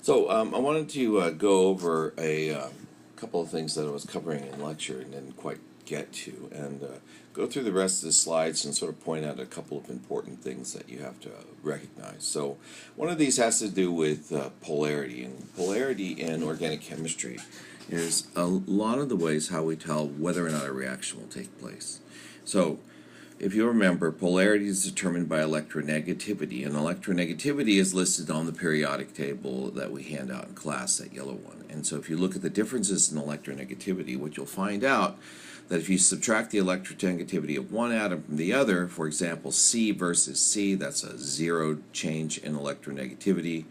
So I wanted to go over a couple of things that I was covering in lecture and didn't quite get to, and go through the rest of the slides and sort of point out a couple of important things that you have to recognize. So one of these has to do with polarity, and polarity in organic chemistry is a lot of the ways how we tell whether or not a reaction will take place. So if you remember, polarity is determined by electronegativity, and electronegativity is listed on the periodic table that we hand out in class, that yellow one. And so if you look at the differences in electronegativity, what you'll find out that if you subtract the electronegativity of one atom from the other, for example, C versus C, that's a zero change in electronegativity.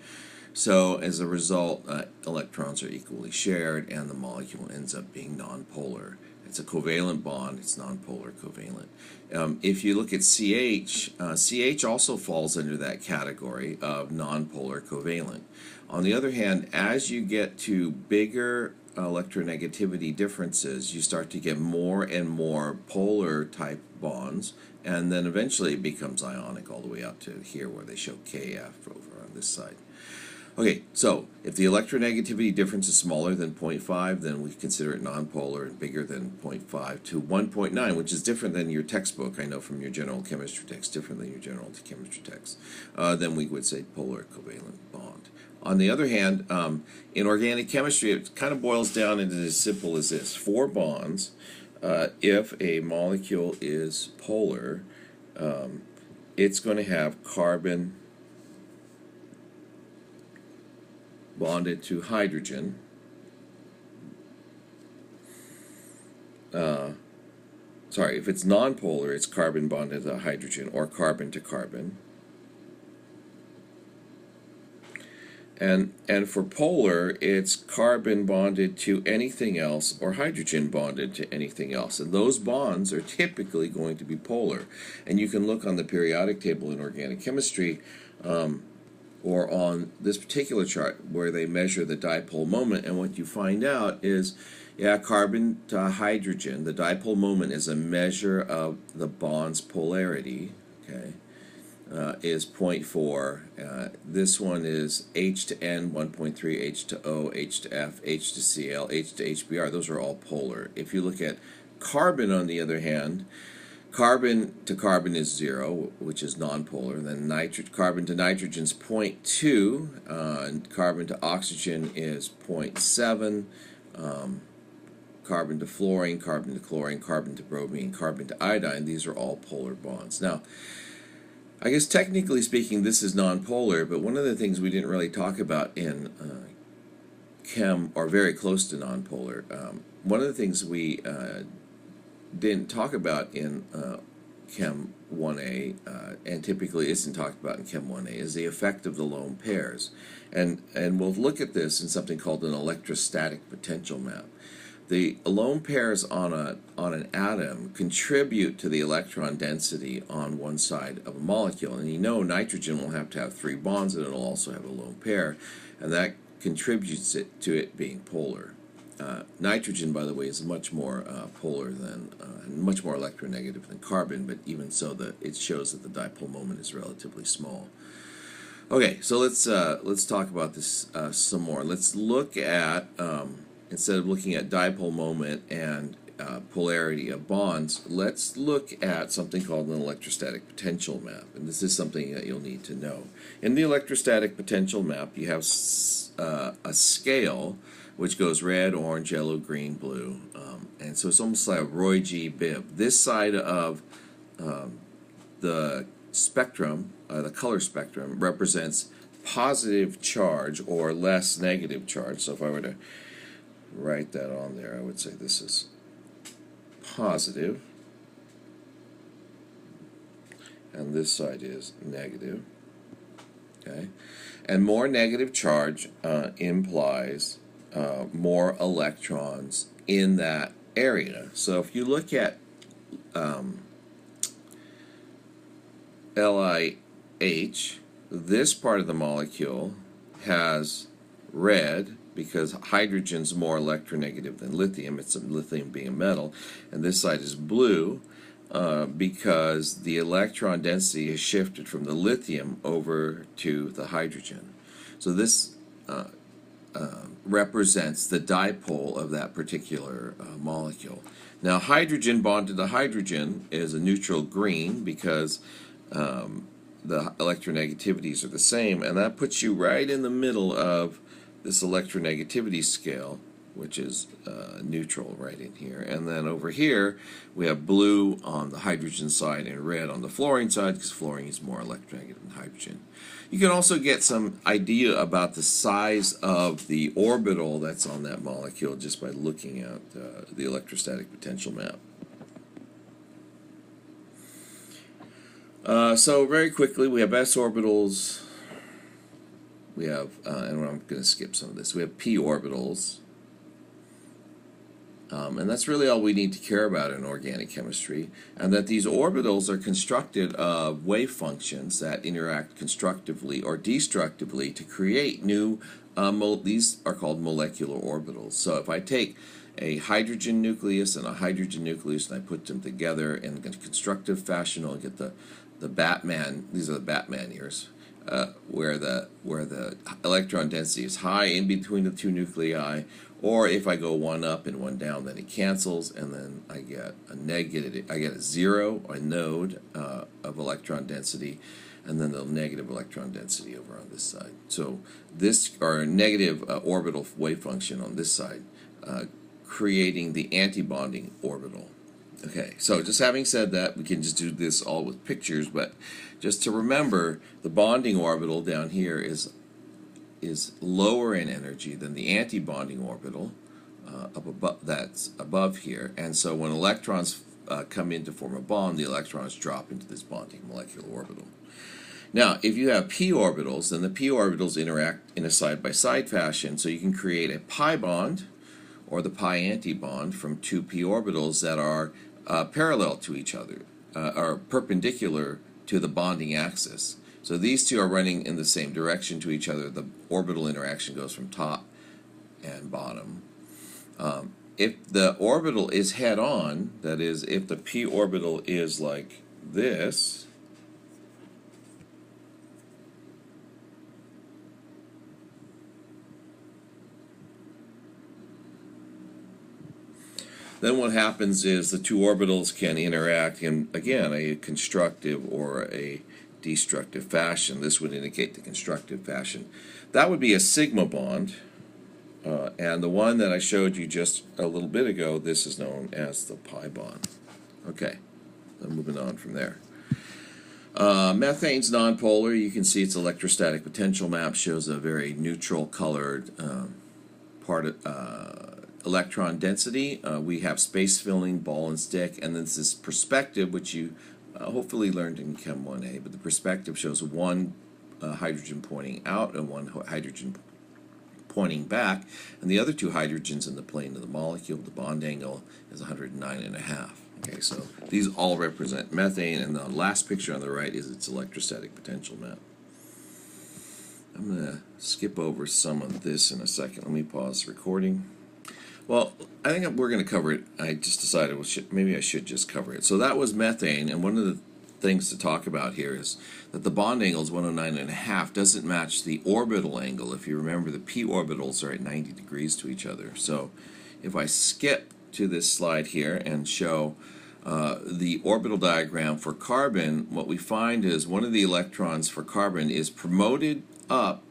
So as a result, electrons are equally shared, and the molecule ends up being nonpolar. It's a covalent bond, it's nonpolar covalent. If you look at CH, CH also falls under that category of nonpolar covalent. On the other hand, as you get to bigger electronegativity differences, you start to get more and more polar type bonds, and then eventually it becomes ionic all the way out to here where they show KF over on this side. Okay, so if the electronegativity difference is smaller than 0.5, then we consider it nonpolar, and bigger than 0.5 to 1.9, which is different than your textbook, I know from your general chemistry text, different than your general chemistry text, then we would say polar covalent bond. On the other hand, in organic chemistry, it kind of boils down into as simple as this. 4 bonds, if a molecule is polar, it's going to have carbon bonded to hydrogen, if it's nonpolar, it's carbon bonded to hydrogen or carbon to carbon. And for polar, it's carbon bonded to anything else or hydrogen bonded to anything else. And those bonds are typically going to be polar. And you can look on the periodic table in organic chemistry, or on this particular chart where they measure the dipole moment, and what you find out is, yeah, carbon to hydrogen, the dipole moment is a measure of the bond's polarity, okay, is 0.4. This one is H to N, 1.3, H to O, H to F, H to Cl, H to HBr. Those are all polar. If you look at carbon, on the other hand, carbon to carbon is 0, which is nonpolar. Then carbon to nitrogen is 0.2, and carbon to oxygen is 0.7. Carbon to fluorine, carbon to chlorine, carbon to bromine, carbon to iodine. These are all polar bonds. Now, I guess technically speaking, this is nonpolar, but one of the things we didn't really talk about in chem, or very close to nonpolar, one of the things we didn't talk about in Chem 1A, and typically isn't talked about in Chem 1A, is the effect of the lone pairs. And we'll look at this in something called an electrostatic potential map. The lone pairs on an atom contribute to the electron density on one side of a molecule. And you know nitrogen will have to have 3 bonds, and it'll also have a lone pair, and that contributes to it being polar. Nitrogen, by the way, is much more polar than, much more electronegative than carbon, but even so, it shows that the dipole moment is relatively small. Okay, so let's talk about this some more. Let's look at, instead of looking at dipole moment and polarity of bonds, let's look at something called an electrostatic potential map, and this is something that you'll need to know. In the electrostatic potential map, you have a scale which goes red, orange, yellow, green, blue, and so it's almost like a Roy G. Biv. This side of the spectrum, the color spectrum, represents positive charge or less negative charge. So if I were to write that on there, I would say this is positive, and this side is negative. Okay, and more negative charge implies more electrons in that area. So if you look at LiH, this part of the molecule has red because hydrogen's more electronegative than lithium. It's lithium being a metal. And this side is blue because the electron density has shifted from the lithium over to the hydrogen. So this represents the dipole of that particular molecule. Now, hydrogen bonded to hydrogen is a neutral green because the electronegativities are the same, and that puts you right in the middle of this electronegativity scale, which is neutral right in here. And then over here we have blue on the hydrogen side and red on the fluorine side, because fluorine is more electronegative than hydrogen. You can also get some idea about the size of the orbital that's on that molecule just by looking at the electrostatic potential map. So very quickly, we have s orbitals, we have, and I'm going to skip some of this, we have p orbitals, and that's really all we need to care about in organic chemistry, and that these orbitals are constructed of wave functions that interact constructively or destructively to create new, these are called molecular orbitals. So if I take a hydrogen nucleus and a hydrogen nucleus and I put them together in a constructive fashion, I'll get the Batman, these are the Batman ears, where the electron density is high in between the two nuclei, or if I go one up and one down, then it cancels, and then I get a negative, I get a zero, a node of electron density, and then the negative electron density over on this side. So this, or a negative orbital wave function on this side, creating the antibonding orbital. Okay, so just having said that, we can just do this all with pictures, but just to remember, the bonding orbital down here is lower in energy than the antibonding orbital that's above here, and so when electrons come in to form a bond, the electrons drop into this bonding molecular orbital. Now, if you have p orbitals, then the p orbitals interact in a side-by-side fashion, so you can create a pi bond or the pi antibond from two p orbitals that are parallel to each other, or perpendicular to the bonding axis. So these two are running in the same direction to each other. The orbital interaction goes from top and bottom. If the orbital is head-on, that is, if the p orbital is like this, then what happens is the two orbitals can interact in, again, a constructive or a destructive fashion. This would indicate the constructive fashion. That would be a sigma bond, and the one that I showed you just a little bit ago, this is known as the pi bond. Okay, I'm moving on from there. Methane's nonpolar. You can see its electrostatic potential map shows a very neutral colored electron density. We have space filling, ball and stick, and then this perspective, which you hopefully learned in Chem 1A, but the perspective shows one hydrogen pointing out and one hydrogen pointing back, and the other two hydrogens in the plane of the molecule. The bond angle is 109.5. Okay, so these all represent methane, and the last picture on the right is its electrostatic potential map. I'm going to skip over some of this in a second. Let me pause the recording. Well, I think we're going to cover it. I just decided, well, maybe I should just cover it. So that was methane, and one of the things to talk about here is that the bond angle is 109.5, doesn't match the orbital angle. If you remember, the p orbitals are at 90 degrees to each other. So if I skip to this slide here and show the orbital diagram for carbon, what we find is one of the electrons for carbon is promoted up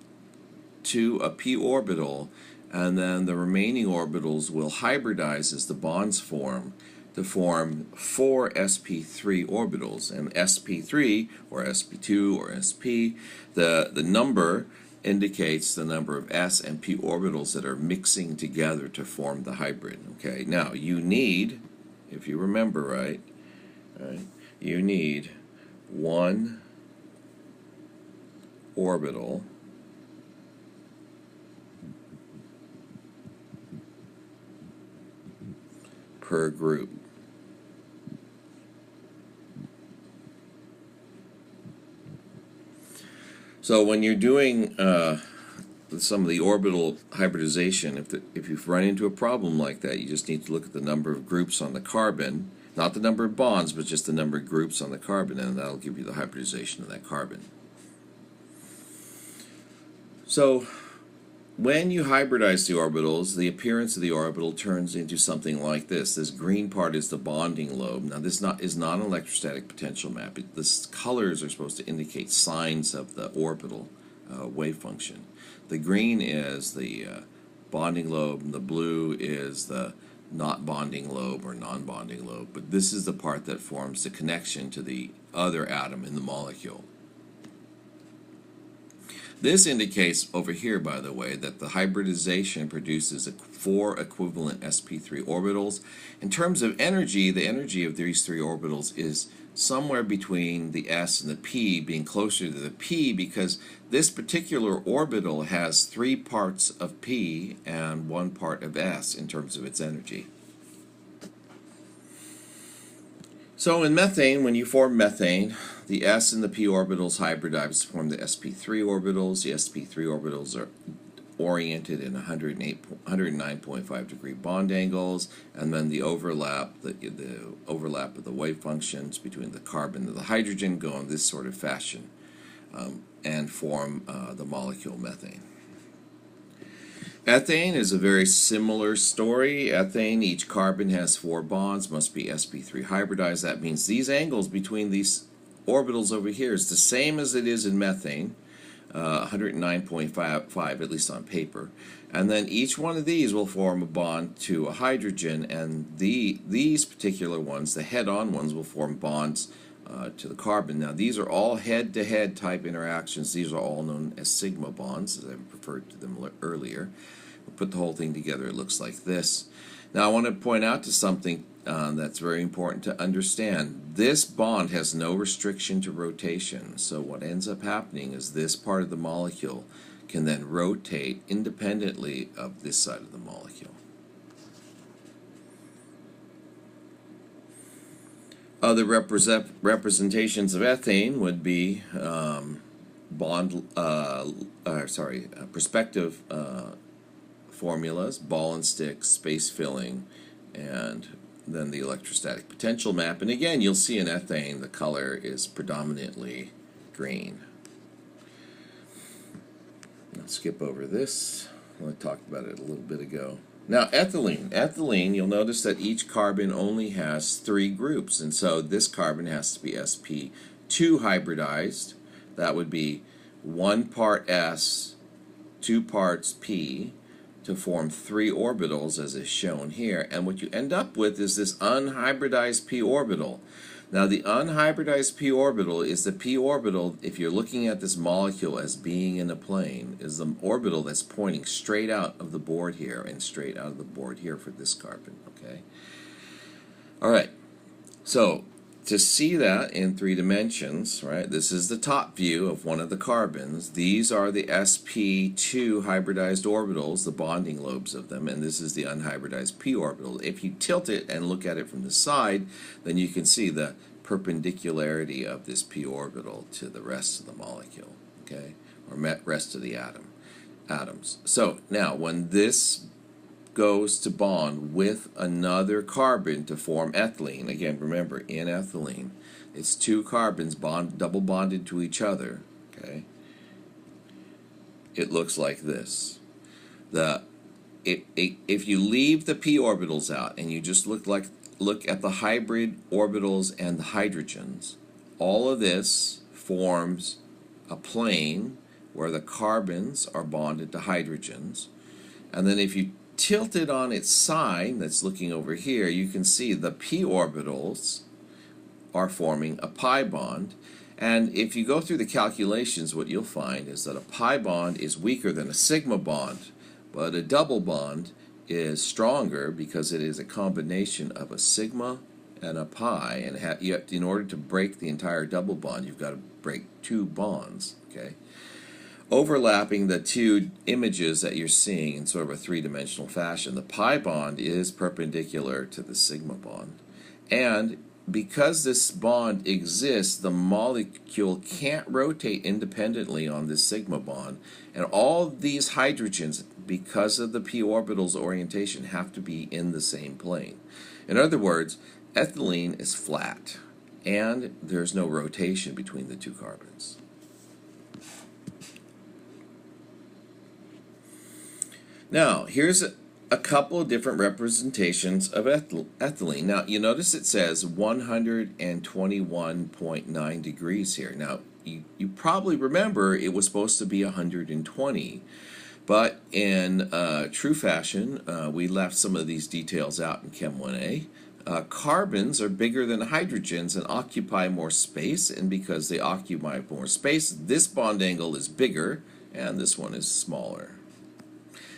to a p orbital, and then the remaining orbitals will hybridize as the bonds form to form 4 sp3 orbitals. And sp3 or sp2 or sp, the number indicates the number of s and p orbitals that are mixing together to form the hybrid. Okay, now you need, if you remember right, you need one orbital per group. So when you're doing some of the orbital hybridization, if you've run into a problem like that, you just need to look at the number of groups on the carbon, not the number of bonds, but just the number of groups on the carbon, and that'll give you the hybridization of that carbon. So when you hybridize the orbitals, the appearance of the orbital turns into something like this. This green part is the bonding lobe. Now, this is not an electrostatic potential map. The colors are supposed to indicate signs of the orbital wave function. The green is the bonding lobe, and the blue is the not bonding lobe or non-bonding lobe. But this is the part that forms the connection to the other atom in the molecule. This indicates over here, by the way, that the hybridization produces 4 equivalent sp3 orbitals. In terms of energy, the energy of these 3 orbitals is somewhere between the s and the p, being closer to the p because this particular orbital has 3 parts of p and 1 part of s in terms of its energy. So in methane, when you form methane, the s and the p orbitals hybridize to form the sp3 orbitals. The sp3 orbitals are oriented in 109.5 degree bond angles, and then the overlap of the wave functions between the carbon and the hydrogen go in this sort of fashion and form the molecule methane. Ethane is a very similar story. Ethane, each carbon has 4 bonds, must be sp3 hybridized. That means these angles between these orbitals over here is the same as it is in methane, 109.5 at least on paper. And then each one of these will form a bond to a hydrogen, and these particular ones, the head-on ones, will form bonds to the carbon. Now these are all head-to-head type interactions. These are all known as sigma bonds, as I referred to them earlier. We'll put the whole thing together, it looks like this. Now I want to point out to something that's very important to understand. This bond has no restriction to rotation, so what ends up happening is this part of the molecule can then rotate independently of this side of the molecule. Other representations of ethane would be perspective formulas, ball and stick, space filling, and then the electrostatic potential map. And again, you'll see in ethane the color is predominantly green. I'll skip over this. I talked about it a little bit ago. Now, ethylene. Ethylene, you'll notice that each carbon only has 3 groups, and so this carbon has to be sp2 hybridized. That would be 1 part s, 2 parts p, to form 3 orbitals, as is shown here. And what you end up with is this unhybridized p orbital. Now, the unhybridized p orbital is the p orbital, if you're looking at this molecule as being in a plane, is the orbital that's pointing straight out of the board here and straight out of the board here for this carbon, okay? All right, so to see that in 3 dimensions, right, this is the top view of one of the carbons. These are the sp2 hybridized orbitals, the bonding lobes of them, and this is the unhybridized p orbital. If you tilt it and look at it from the side, then you can see the perpendicularity of this p orbital to the rest of the molecule, okay, or rest of the atoms. So now, when this goes to bond with another carbon to form ethylene. Again, remember, in ethylene, it's 2 carbons double bonded to each other. Okay, it looks like this. If you leave the p orbitals out and you just look at the hybrid orbitals and the hydrogens, all of this forms a plane where the carbons are bonded to hydrogens, and then if you tilt it on its side, that's looking over here, you can see the p orbitals are forming a pi bond. And if you go through the calculations, what you'll find is that a pi bond is weaker than a sigma bond, but a double bond is stronger because it is a combination of a sigma and a pi, and in order to break the entire double bond, you've got to break 2 bonds, okay? Overlapping the 2 images that you're seeing in sort of a 3-dimensional fashion, the pi bond is perpendicular to the sigma bond. And because this bond exists, the molecule can't rotate independently on this sigma bond. And all these hydrogens, because of the p orbital's orientation, have to be in the same plane. In other words, ethylene is flat, and there's no rotation between the 2 carbons. Now, here's a couple of different representations of ethylene. Now, you notice it says 121.9 degrees here. Now, you probably remember it was supposed to be 120. But in true fashion, we left some of these details out in Chem 1A. Carbons are bigger than hydrogens and occupy more space, and because they occupy more space, this bond angle is bigger, and this one is smaller.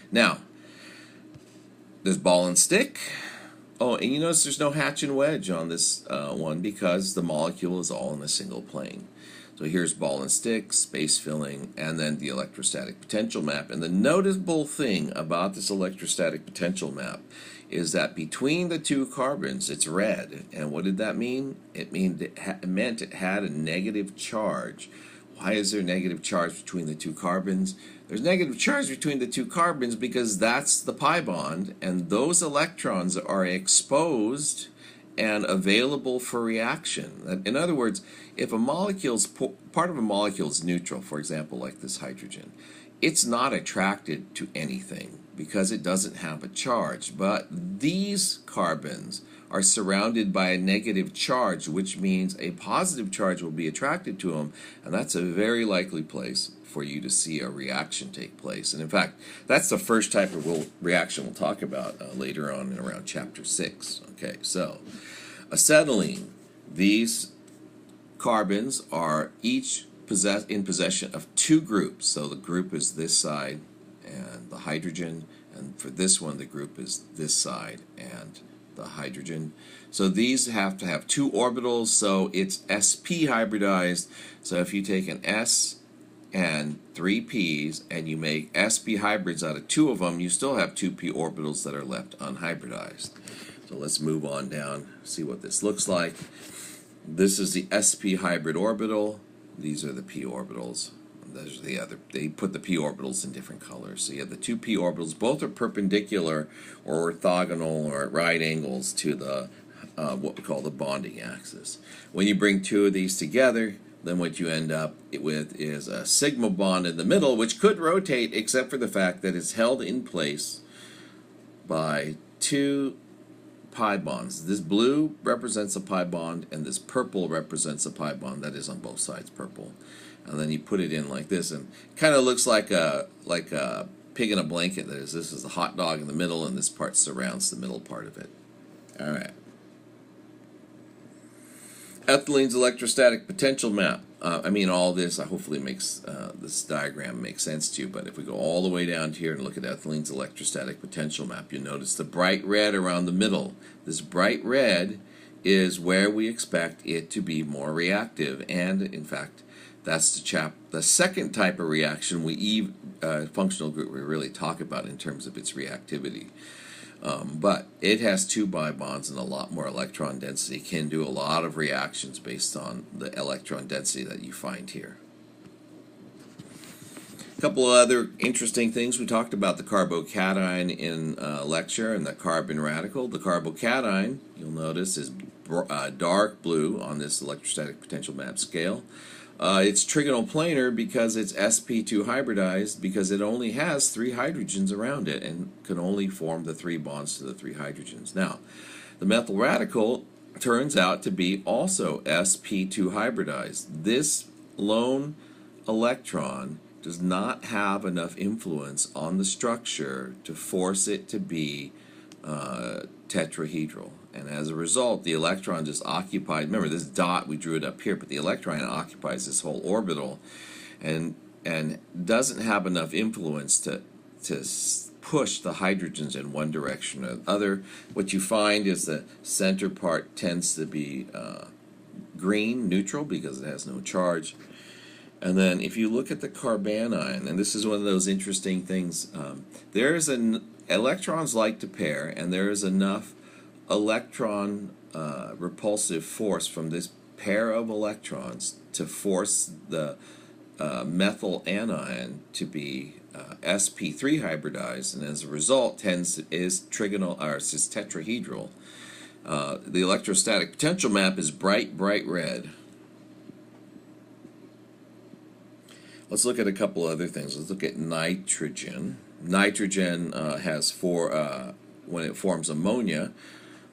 Now, there's ball and stick. Oh, and you notice there's no hatch and wedge on this one because the molecule is all in a single plane. So here's ball and stick, space filling, and then the electrostatic potential map. And the notable thing about this electrostatic potential map is that between the two carbons, it's red. And what did that mean? It meant it had a negative charge. Why is there negative charge between the two carbons? There's negative charge between the two carbons because that's the pi bond, and those electrons are exposed and available for reaction. In other words, if a molecule's part of a molecule is neutral, for example, like this hydrogen, it's not attracted to anything because it doesn't have a charge. But these carbons are surrounded by a negative charge, which means a positive charge will be attracted to them, and that's a very likely place for you to see a reaction take place. And in fact, that's the first type of reaction we'll talk about later on in around chapter 6. Okay, so acetylene. These carbons are each in possession of two groups. So the group is this side and the hydrogen, and for this one the group is this side and the hydrogen. So these have to have two orbitals, so it's sp hybridized. So if you take an s and 3 p's and you make sp hybrids out of two of them, you still have 2 p orbitals that are left unhybridized. So let's move on down, see what this looks like. This is the sp hybrid orbital. These are the p orbitals. Those are the other. They put the p orbitals in different colors. So you have the 2 p orbitals. Both are perpendicular or orthogonal or at right angles to the what we call the bonding axis. When you bring two of these together, then what you end up with is a sigma bond in the middle, which could rotate except for the fact that it's held in place by 2 pi bonds. This blue represents a pi bond, and this purple represents a pi bond. That is on both sides purple. And then you put it in like this, and it kind of looks like a pig in a blanket. That is, this is the hot dog in the middle, and this part surrounds the middle part of it. All right. Ethylene's electrostatic potential map. All this hopefully makes this diagram make sense to you, but if we go all the way down to here and look at ethylene's electrostatic potential map, you'll notice the bright red around the middle. This bright red is where we expect it to be more reactive, and in fact, that's the second type of reaction functional group we really talk about in terms of its reactivity. But it has 2 pi bonds and a lot more electron density, can do a lot of reactions based on the electron density that you find here. A couple of other interesting things. We talked about the carbocation in lecture and the carbon radical. The carbocation, you'll notice, is dark blue on this electrostatic potential map scale. It's trigonal planar because it's sp2 hybridized, because it only has 3 hydrogens around it and can only form the 3 bonds to the 3 hydrogens. Now, the methyl radical turns out to be also sp2 hybridized. This lone electron does not have enough influence on the structure to force it to be tetrahedral. And as a result, the electron just occupied, remember this dot, we drew it up here, but the electron occupies this whole orbital and doesn't have enough influence to push the hydrogens in one direction or the other. What you find is the center part tends to be green, neutral, because it has no charge. And then if you look at the carbanion, and this is one of those interesting things, electrons like to pair, and there is enough electron repulsive force from this pair of electrons to force the methyl anion to be sp3 hybridized, and as a result is trigonal, or is tetrahedral. The electrostatic potential map is bright red. Let's look at a couple other things. Let's look at nitrogen. Nitrogen has four, when it forms ammonia,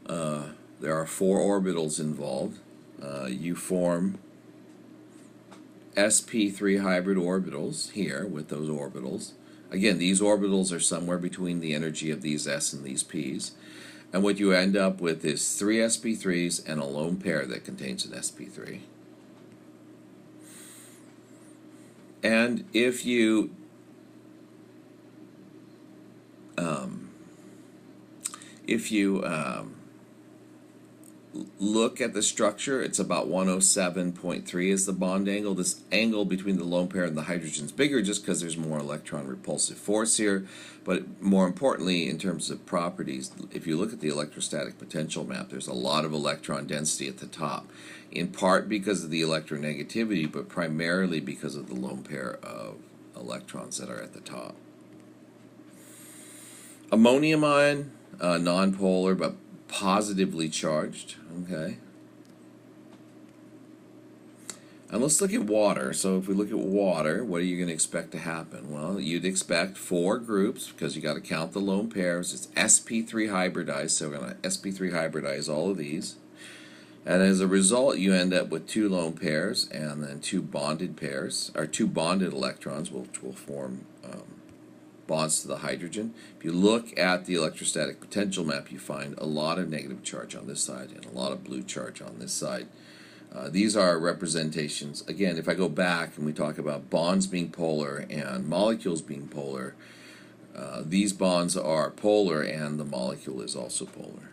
there are four orbitals involved. You form sp3 hybrid orbitals here with those orbitals. Again, these orbitals are somewhere between the energy of these s and these p's. And what you end up with is three sp3s and a lone pair that contains an sp3. And if you look at the structure, it's about 107.3 is the bond angle. This angle between the lone pair and the hydrogen is bigger just because there's more electron repulsive force here. But more importantly, in terms of properties, if you look at the electrostatic potential map, there's a lot of electron density at the top, in part because of the electronegativity, but primarily because of the lone pair of electrons that are at the top. Ammonium ion, nonpolar, but positively charged. Okay. And let's look at water. So if we look at water, what are you going to expect to happen? Well, you'd expect four groups, because you got to count the lone pairs. It's sp3 hybridized, so we're going to sp3 hybridize all of these. And as a result, you end up with two lone pairs and then two bonded pairs, or two bonded electrons, which will form bonds to the hydrogen. If you look at the electrostatic potential map, you find a lot of negative charge on this side and a lot of blue charge on this side. These are representations. Again, if I go back and we talk about bonds being polar and molecules being polar, these bonds are polar and the molecule is also polar.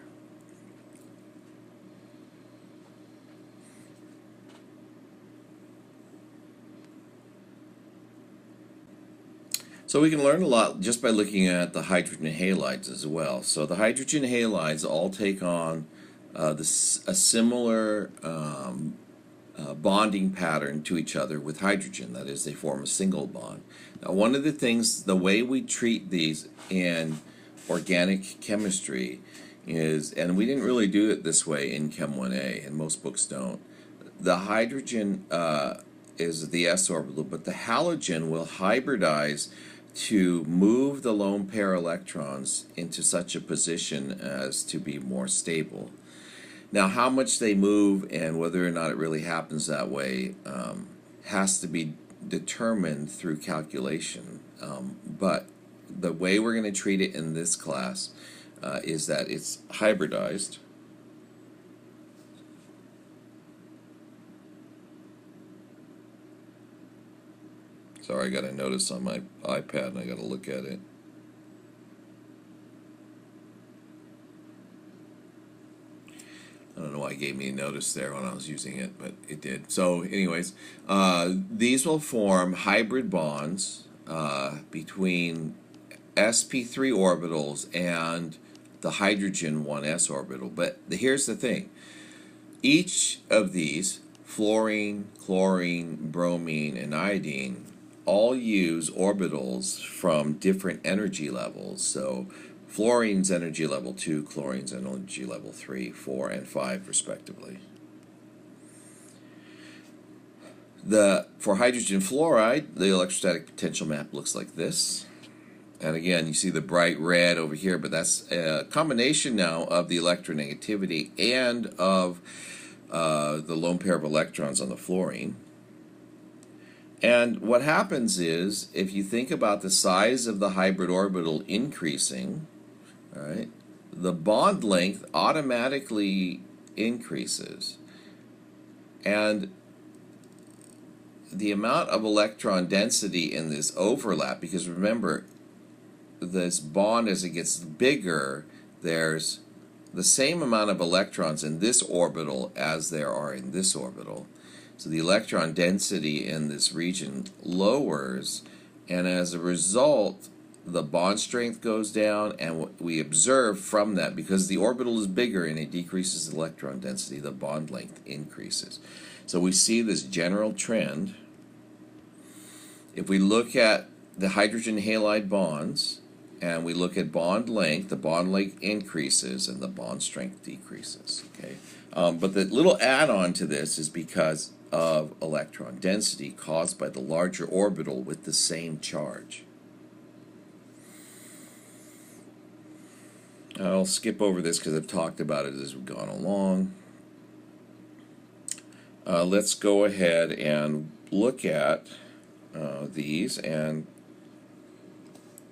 So we can learn a lot just by looking at the hydrogen halides as well. So the hydrogen halides all take on a similar bonding pattern to each other with hydrogen. That is, they form a single bond. Now, one of the things, the way we treat these in organic chemistry is, and we didn't really do it this way in Chem 1A, and most books don't, the hydrogen is the s orbital, but the halogen will hybridize to move the lone pair electrons into such a position as to be more stable. Now, how much they move and whether or not it really happens that way has to be determined through calculation. But the way we're going to treat it in this class is that it's hybridized. Sorry, I got a notice on my iPad and I got to look at it. I don't know why it gave me a notice there when I was using it, but it did. So anyways, these will form hybrid bonds between sp3 orbitals and the hydrogen 1s orbital. But here's the thing. Each of these, fluorine, chlorine, bromine, and iodine, all use orbitals from different energy levels. So fluorine's energy level 2, chlorine's energy level 3, 4, and 5 respectively. For hydrogen fluoride, the electrostatic potential map looks like this. And again, you see the bright red over here, but that's a combination now of the electronegativity and of the lone pair of electrons on the fluorine. And what happens is, if you think about the size of the hybrid orbital increasing, all right, the bond length automatically increases. And the amount of electron density in this overlap, because remember, this bond, as it gets bigger, there's the same amount of electrons in this orbital as there are in this orbital. So the electron density in this region lowers, and as a result, the bond strength goes down, and what we observe from that, because the orbital is bigger and it decreases the electron density, the bond length increases. So we see this general trend. If we look at the hydrogen halide bonds, and we look at bond length, the bond length increases and the bond strength decreases. Okay, but the little add-on to this is because of electron density caused by the larger orbital with the same charge. I'll skip over this because I've talked about it as we've gone along. Let's go ahead and look at these and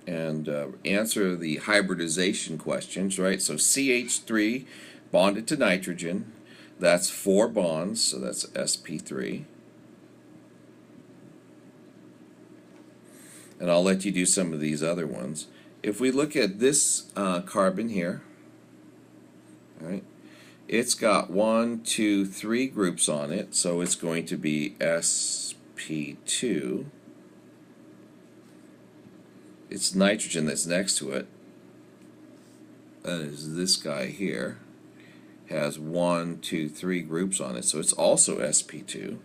answer the hybridization questions, right? So CH3 bonded to nitrogen, that's 4 bonds, so that's sp3. And I'll let you do some of these other ones. If we look at this carbon here, right, it's got 1, 2, 3 groups on it, so it's going to be sp2. It's nitrogen that's next to it. That is this guy here. Has 1, 2, 3 groups on it, so it's also sp2.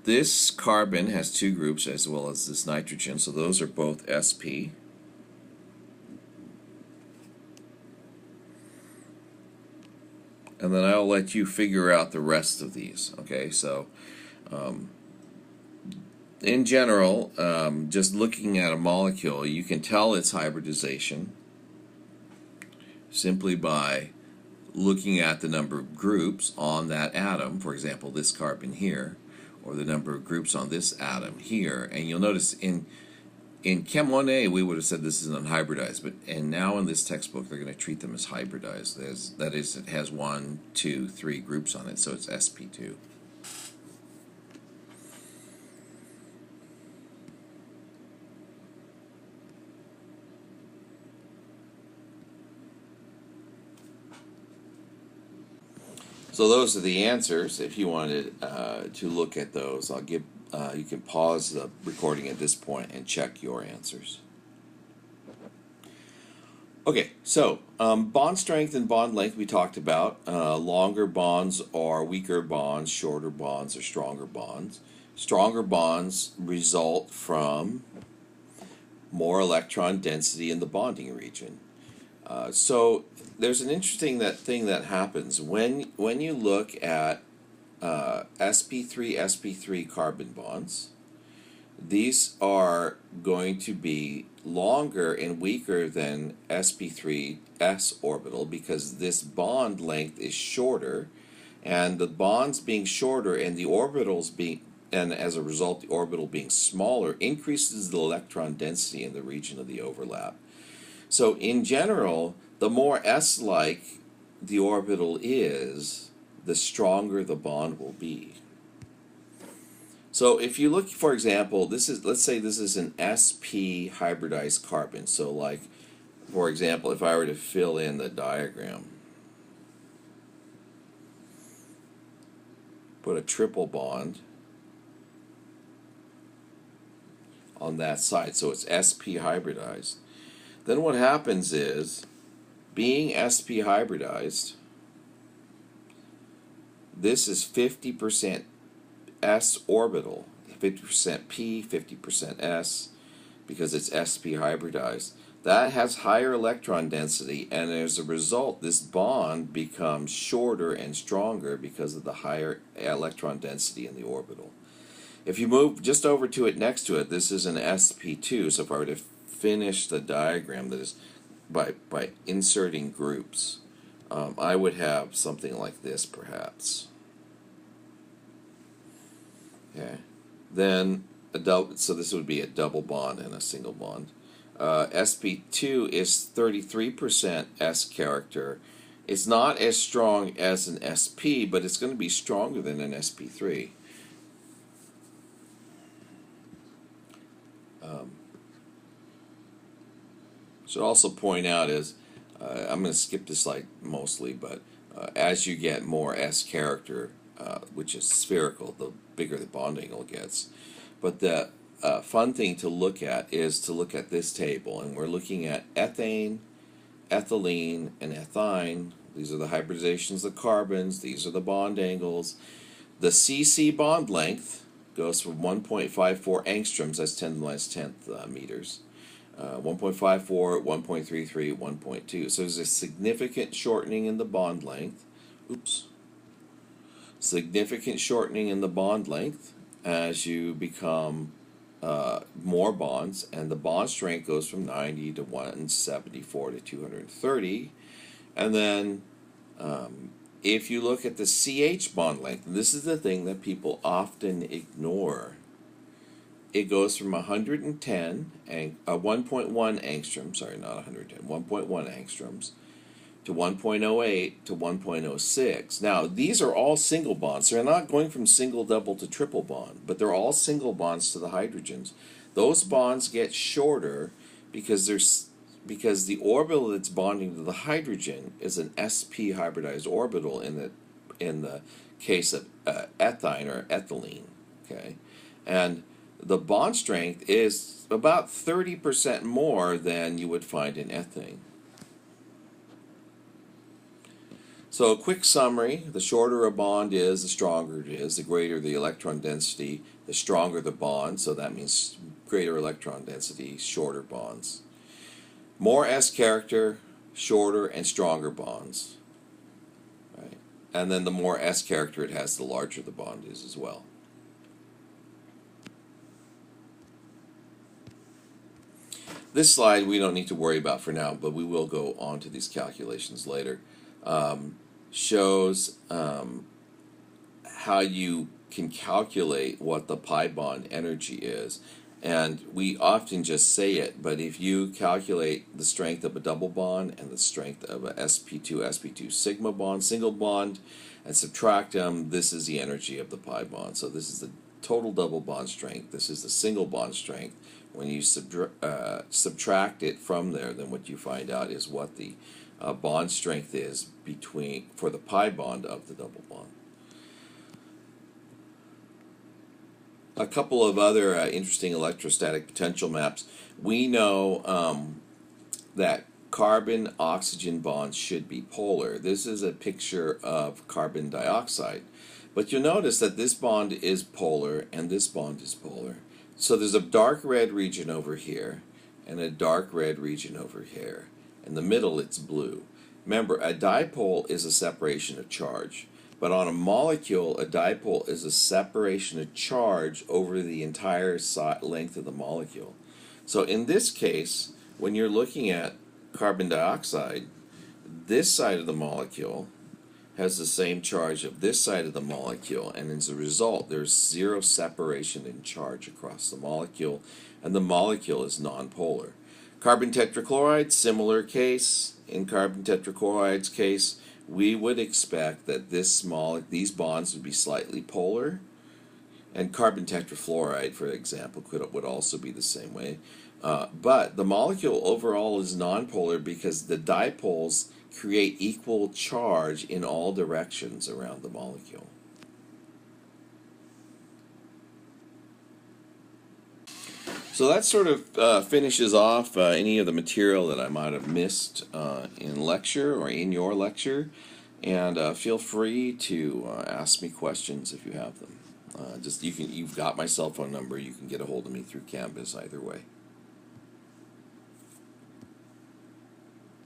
This carbon has 2 groups as well as this nitrogen, so those are both sp. And then I'll let you figure out the rest of these. Okay, so in general, just looking at a molecule, you can tell its hybridization simply by looking at the number of groups on that atom, for example, this carbon here, or the number of groups on this atom here. And you'll notice in Chem 1A we would have said this is unhybridized, but now in this textbook they're going to treat them as hybridized. That is, it has 1, 2, 3 groups on it, so it's sp2. So those are the answers. If you wanted to look at those, I'll give. You can pause the recording at this point and check your answers. Okay, so bond strength and bond length we talked about. Longer bonds are weaker bonds, shorter bonds are stronger bonds. Stronger bonds result from more electron density in the bonding region. So there's an interesting thing that happens when you look at sp3 carbon bonds. These are going to be longer and weaker than sp3s orbital because this bond length is shorter, and the bonds being shorter and the orbitals being, and as a result the orbital being smaller, increases the electron density in the region of the overlap. So in general, the more S-like the orbital is, the stronger the bond will be. So if you look, for example, let's say this is an sp hybridized carbon. So like, for example, if I were to fill in the diagram, put a triple bond on that side, so it's sp hybridized. Then what happens is, being sp hybridized, this is 50% s orbital, 50% p, 50% s, because it's sp hybridized. That has higher electron density, and as a result this bond becomes shorter and stronger because of the higher electron density in the orbital. If you move just over to it next to it, this is an sp2, so if I were to finish the diagram, that is by inserting groups, I would have something like this perhaps. Okay, then so this would be a double bond and a single bond. sp2 is 33% s character. It's not as strong as an sp, but it's going to be stronger than an sp3. Should also point out is, I'm going to skip this slide mostly, but as you get more S character, which is spherical, the bigger the bond angle gets. But the fun thing to look at is to look at this table, and we're looking at ethane, ethylene, and ethyne. These are the hybridizations of carbons. These are the bond angles. The CC bond length goes from 1.54 angstroms, that's 10 to the minus 10th meters. 1.54, 1.33, 1.2. So there's a significant shortening in the bond length. Oops. significant shortening in the bond length as you become more bonds, and the bond strength goes from 90 to 174 to 230. And then if you look at the CH bond length, and this is the thing that people often ignore, it goes from 110 and 1.1 angstrom, sorry, not 110, 1.1 angstroms to 1.08 to 1.06. Now, these are all single bonds. They're not going from single, double to triple bond, but they're all single bonds to the hydrogens. Those bonds get shorter because the orbital that's bonding to the hydrogen is an sp hybridized orbital in the case of Ethyne or ethylene. Okay, and the bond strength is about 30% more than you would find in ethane. So a quick summary: the shorter a bond is, the stronger it is. The greater the electron density, the stronger the bond. So that means greater electron density, shorter bonds. More S character, shorter and stronger bonds. Right? And then the more S character it has, the larger the bond is as well. This slide we don't need to worry about for now, but we will go on to these calculations later. Shows how you can calculate what the pi bond energy is. And we often just say it, but if you calculate the strength of a double bond and the strength of a sp2 sigma bond, single bond, and subtract them, this is the energy of the pi bond. So this is the total double bond strength. This is the single bond strength. When you subtract it from there, then what you find out is what the bond strength is for the pi bond of the double bond. A couple of other interesting electrostatic potential maps. We know that carbon-oxygen bonds should be polar. This is a picture of carbon dioxide. But you'll notice that this bond is polar and this bond is polar. So there's a dark red region over here and a dark red region over here. In the middle it's blue. Remember, a dipole is a separation of charge. But on a molecule, a dipole is a separation of charge over the entire length of the molecule. So in this case, when you're looking at carbon dioxide, this side of the molecule has the same charge of this side of the molecule, and as a result, there's zero separation in charge across the molecule, and the molecule is nonpolar. Carbon tetrachloride, similar case. In carbon tetrachloride's case, we would expect that these bonds would be slightly polar, and carbon tetrafluoride, for example, would also be the same way. But the molecule overall is nonpolar because the dipoles create equal charge in all directions around the molecule. So that sort of finishes off any of the material that I might have missed in lecture or in your lecture. And feel free to ask me questions if you have them. You've got my cell phone number. You can get a hold of me through Canvas either way.